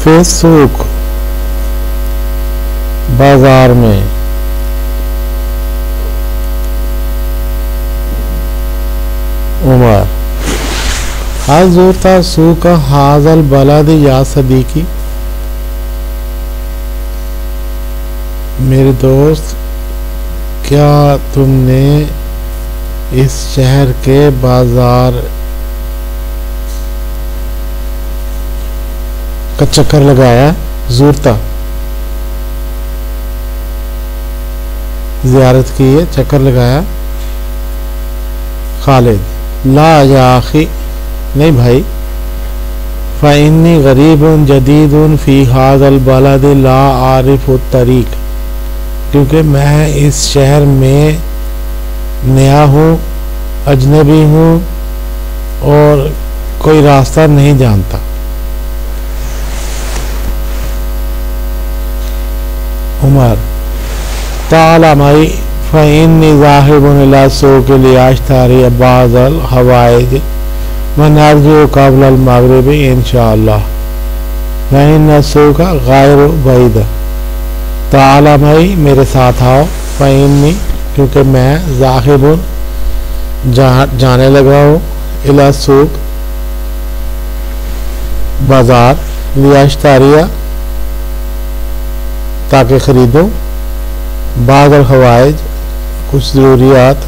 Facebook बाजार में उमर हज़ूरता सूका हाजल बलद या सदीकी, मेरे दोस्त क्या तुमने इस शहर के बाजार का चक्कर लगाया? ज़ूरता ज़ियारत की है, चक्कर लगाया। खालिद ला या आखी, नहीं भाई। फ़इन्नी गरीबुन जदीदुन फ़ी हाज़ल बलद ला आरिफ़ु तरीक़, क्योंकि मैं इस शहर में नया हूँ, अजनबी हूँ और कोई रास्ता नहीं जानता। उमर ताला मई फ़इन्नी ज़ाहिबुन इला सूक़ लिअश्तरी बाज़ल हवाइज व नरजू क़ब्ल अल मग़रिबी इंशाअल्लाह फ़इन्न सूक़ ग़ैरु बईद। ताला मई, मेरे साथ आओ। फ़इन्नी, क्योंकि मैं ज़ाहिबुन जाने लगा हूँ, इला सूक़ बाज़ार, लिअश्तरिया ताकि ख़रीदूँ, बाज़ल हवाइज कुछ ज़रूरियात,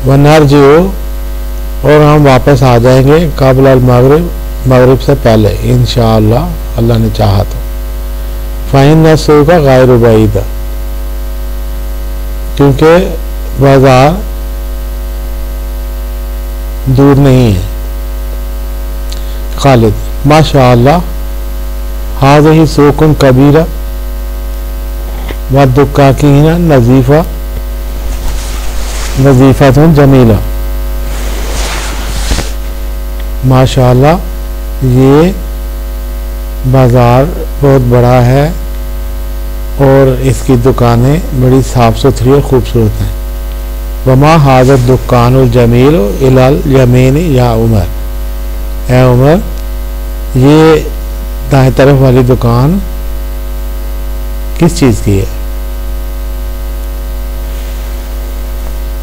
व नरजिओ और हम वापस आ जाएंगे, क़ब्ल अल मग़रिब, मग़रिब से पहले इंशाअल्लाह, अल्लाह ने चाहा तो। फ़इन्न सूक़ ग़ैरु बईद, क्योंकि बाज़ार दूर नहीं है। खालिद माशाअल्लाह हाज़िही सूक़ुन कबीरा व दुक्काकीना नज़ीफ़ा नज़ीफ़तुन जमीला। माशाअल्लाह ये बाज़ार बहुत बड़ा है और इसकी दुकानें बड़ी साफ़ सुथरी और ख़ूबसूरत हैं। वमा हाज़र दुकानुल जमील इलल यमीन या उमर, ए उमर ये दाएं तरफ वाली दुकान किस चीज़ की है?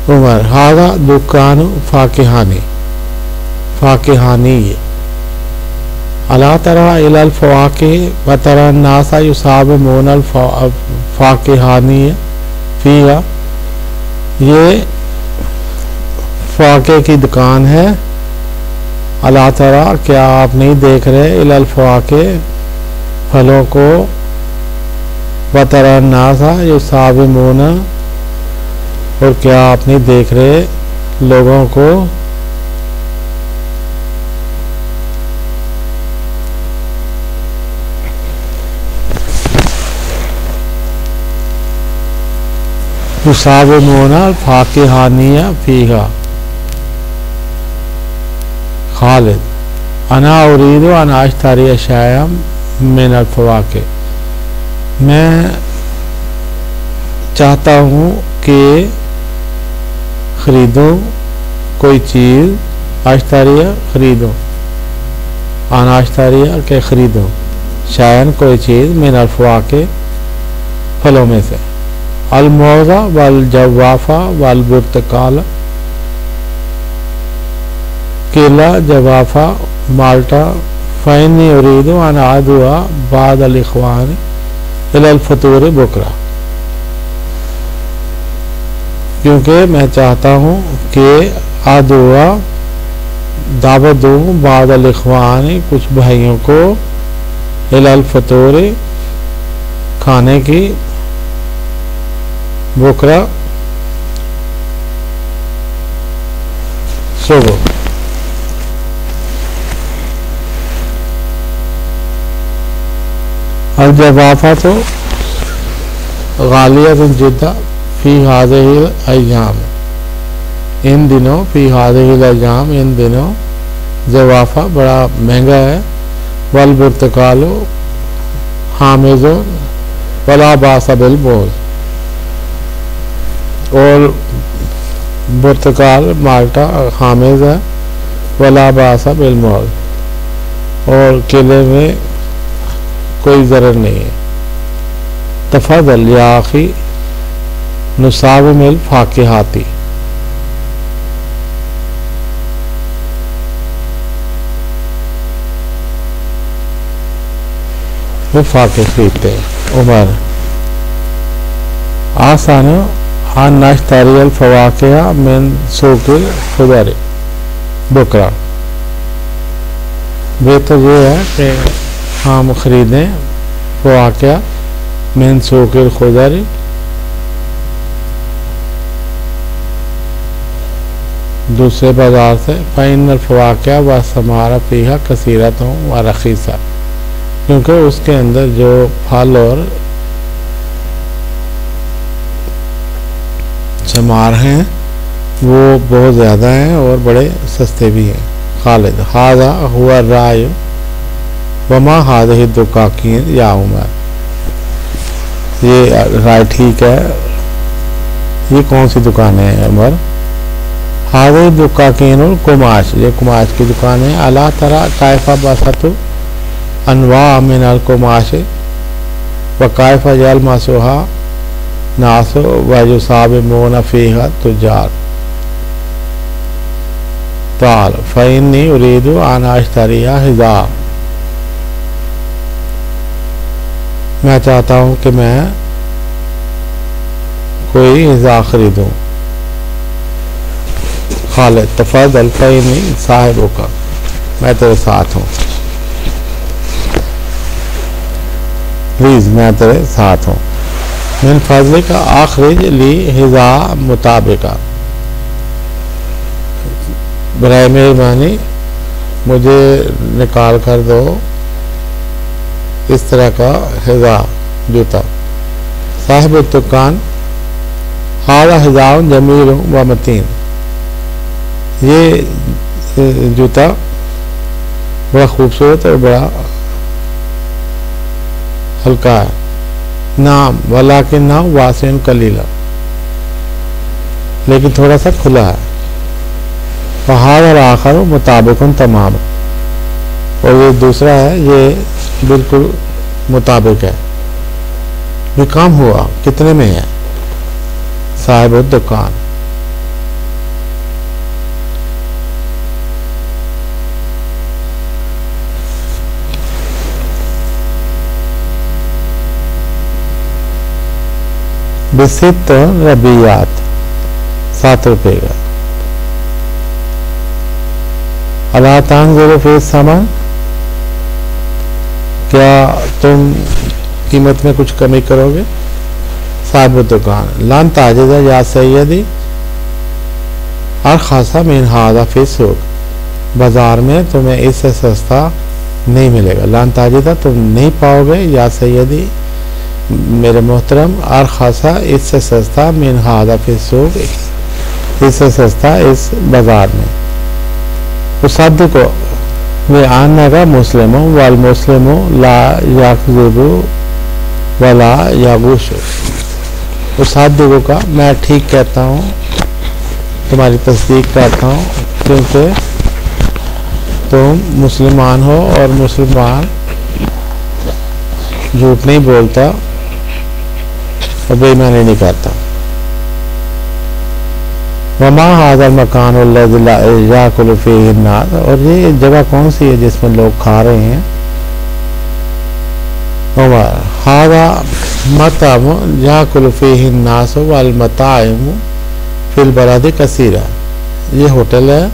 उमर हाज़ा दुकान फ़ाकिहानी, फ़ाकिहानी अला तरा इलल फ़वाकिह व तरा नासा युसाबिमूनल फ़ाकिहानी फ़ीहा, ये फ़ाके की दुकान है। अला तरा, क्या आप नहीं देख रहे, इलल फ़वाके फलों को, व तरा नासा युसाबिमून और क्या आप नहीं देख रहे लोगों को युसाबिमून फ़ाकिहानिया फ़ीहा। खालिद अना उरीदु अन अश्तरी शैअम मिनल फ़वाके, मैं चाहता हूँ कि ख़रीदूँ कोई चीज़, अश्तरिया ख़रीदूँ, अनाश्तरिया के ख़रीदूँ, शैअन कोई चीज़, मिनल फ़वाके फलों में से। अलमौज़ा वल जवाफ़ा वल बुर्तकाल, केला, जवाफ़ा, माल्टा। फ़इन्नी उरीदु अन आदुआ बाद अल इख़वान इलल फ़तूर बुकरा, क्योंकि मैं चाहता हूँ कि आदुआ दावत दूँ बाद अल इख़वान कुछ भाइयों को, इलल फ़तूर खाने की, बुकरा सुबह। अल जवाफ़ा तो गालियतुन जिद्दा फ़ी हाज़िहिल अय्याम, इन दिनों, फ़ी हाज़िहिल अय्याम, इन दिनों जवाफ़ा बड़ा महंगा है। वल बुर्तकालो हामिज़ुन वला बासा बिल बोल, और बुर्तकाल माल्टा हामिज़ है, वला बासा बिल मोल, और किले में कोई ज़रर नहीं है। तफादल या आखी नुसाबिल फाकिहाती, वो फाके खरीदते हैं। उमर आसान आन नाश्तारियल फवाकिया मिन सूकिल खुदारी बकरा, बेहतर ये है कि हम खरीदें फवाकिया मिन सूकिल खुदारी, दूसरे बाजार से। फ़इन्नल फवाकिया व समारा फ़ीहा कसीरतुन व रखीसा, क्योंकि उसके अंदर जो फल और समार हैं वो बहुत ज़्यादा हैं और बड़े सस्ते भी हैं। खालिद हादा हुआ राय वमा हादही दुकाकीन या उमर, ये राय ठीक है, ये कौन सी दुकान है उमर? हादही दुकाकीन और कुमाश, ये कुमाश की दुकान है। अला तरा कायफा बसतु अनवा मिनल कुमाश व कायफा जल मासुहा नासो वयुसाबिमून फीहा तुजार ताल फ़इन्नी उरीदु अन अश्तरिया हिज़ा, मैं चाहता हूँ कि मैं कोई हिज़ा खरीदूँ। खालिद तफ़द्दल फ़इन्नी साहिबुका, मैं तेरे साथ हूँ, प्लीज़ मैं तेरे साथ हूँ। मिन फज़लिक का आखिर ली हिज़ा मुताबिका, बराए मेहरबानी मुझे निकाल कर दो इस तरह का हिज़ा जूता। साहिब दुकान हादा हिज़ाउन जमील व मतीन, ये जूता बड़ा खूबसूरत और बड़ा हल्का है। नाम वाला के नाम वासिन कलीला, लेकिन थोड़ा सा खुला है। फहाद और आखिर मुताबिकुन तमाम, और ये दूसरा है ये बिल्कुल मुताबिक है। ये काम हुआ कितने में है? साहिब दुकान बिसित रबियात, 7 रुपये का। अला तांज़ुरु फी समान, क्या तुम कीमत में कुछ कमी करोगे? साहिब दुकान लन ताजिदा या सैयदी अरखासा मिन हादा फी सूक, बाजार में तुम्हें इससे सस्ता नहीं मिलेगा। लन ताजिदा तुम नहीं पाओगे, या सैयदी मेरे मोहतरम, अरखासा इससे सस्ता मिन हादा फी सूक, इससे सस्ता इस बाजार में। उसाद को वे आना का मुस्लिमों वाल मुस्लिमों ला याकज़िबु वला यागुश, उसाद का मैं ठीक कहता हूँ, तुम्हारी तस्दीक करता हूँ, क्योंकि तुम मुसलमान हो और मुसलमान झूठ नहीं बोलता और बेईमानी नहीं करता। वमा हाज़ा मकान याकुलु फीहि अन्नास, और ये जगह कौन सी है जिसमें लोग खा रहे हैं? हाज़ा मतअम याकुलु फीहि अन्नास वल मताइम फिल बलद कसीरा, ये होटल है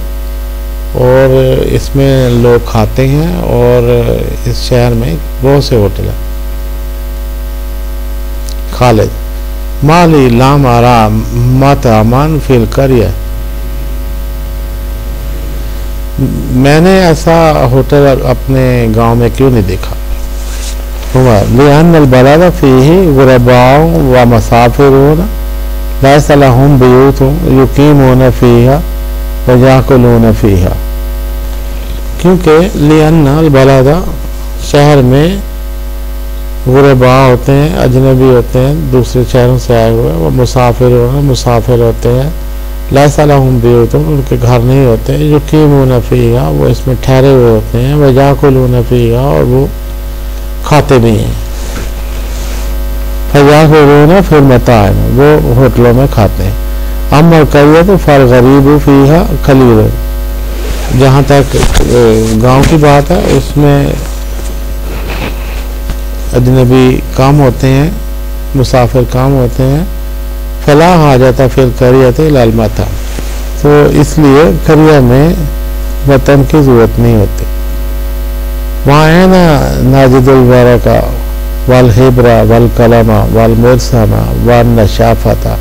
और इसमें लोग खाते हैं और इस शहर में बहुत से होटल हैं। खालिद माली लाम आरा मतअमन फिल करिया, मैंने ऐसा होटल अपने गांव में क्यों नहीं देखा? लिअन्नल बलद फीही गुरबाउ व मुसाफिरून लैस लहुम बुयूतुन युकीमून फीहा व याकुलून फीहा, क्योंकि लिअन्नल बलद शहर में गुरबा होते हैं, अजनबी होते हैं, दूसरे शहरों से आए हुए, वो मुसाफिर होते हैं, लैसलहुम बियूतुन, उनके घर नहीं होते, युकीमून फीहा, वो इसमें ठहरे हुए होते हैं, व याकुलून फीहा, और वो खाते भी हैं, फयाकुलून फिर मताअन, वो होटलों में खाते हैं। अम्मा करियत फल गरीब फीहा खलील, जहाँ तक गांव की बात है उसमें अजनबी काम होते हैं, मुसाफिर काम होते हैं। फला हाजता फिर करियत लालमाता, तो इसलिए करिया में वतन की ज़रूरत नहीं होती। वहाँ है ना नाजिदुल बरका वल हिब्रा वल कलमा वल मुरसमा वल नशाफता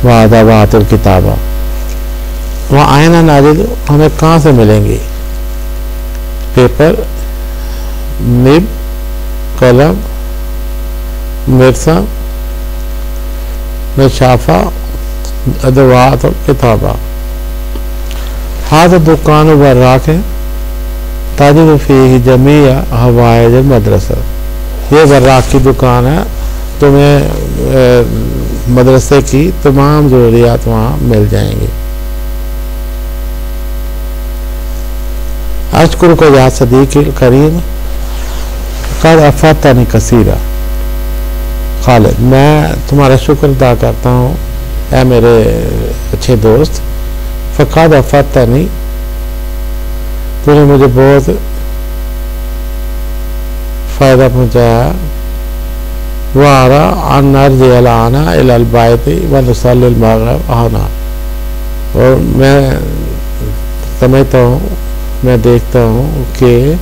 वादवातुल किताबा, वहाँ आए ना नाजिद हमें कहाँ से मिलेंगी? पेपर, निब, कलम, मिर्सा, नशाफा, अदवात और किताबा। हाथ दुकान वर्राक है, ताजिद फीही जमीया हवाइज मदरसा, ये वर्राक की दुकान है, तुम्हें मदरसे की तमाम ज़रूरियात वहाँ मिल जाएंगी। अशकुर को या सदीक़ करीम कद अफ़ातनी कसीरा, खालिद मैं तुम्हारा शुक्र अदा करता हूँ ऐ मेरे अच्छे दोस्त। फ़क़द अफ़ातनी, तूने मुझे बहुत फ़ायदा पहुँचाया। वारा अनर्जिअल आना इलल बैति व नुसल्लिल मग़रिब आना, और मैं समझता हूँ, मैं देखता हूँ कि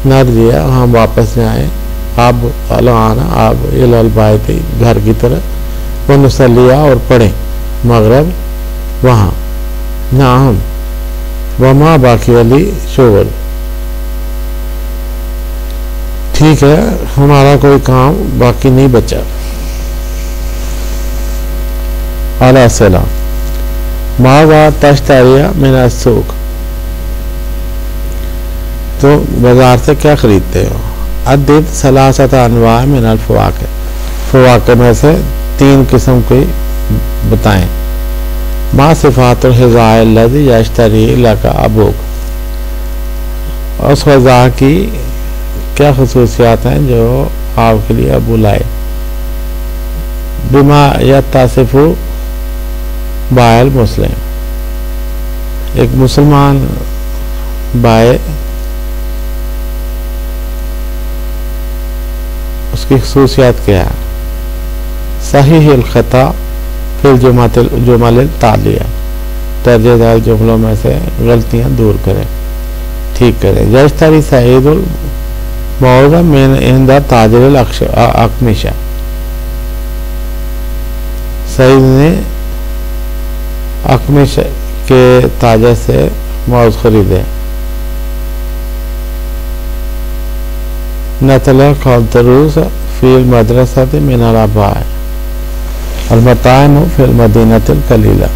नर्जिया हम वापस जाएँ, अब आना अब इलल बैति घर की तरफ, व नुसल्लिया और पढ़ें मग़रिब वहाँ, नाम वमा बाकी अली शोगल, ठीक है हमारा कोई काम बाकी नहीं बचा। अला सलाम माज़ा तश्तरिया मिन सूक, तो बाजार से क्या खरीदते हो? अद्दिद सलासत अनवा मिन अल फ़वाके, फ़वाके में से 3 किस्म की बताएं। मा सिफ़ातुल हिज़ाए लज़ी यश्तरी लका अबूक, उस ग़िज़ा की क्या ख़ुसूसियात हैं जो आपके लिए अबू लाए। बिमा यत्तासिफ़ु बायल मुस्लिम, एक मुसलमान बाय उसकी ख़ुसूसियात क्या है? सहीहुल ख़ता फिल जुमल तालिया, दर्जेदार जुमलों में से गलतियाँ दूर करें, ठीक करें। यश्तरी सईदुल मौज़ा मिन इंदा ताजिरुल अक़मिशा, सईद ने अक़मिश के ताजर से मौज़ खरीदे। नतला खौदरूस फ़िल मदरसत मिन अल अबाए, अल मताइम फ़िल मदीनतिल कलीला,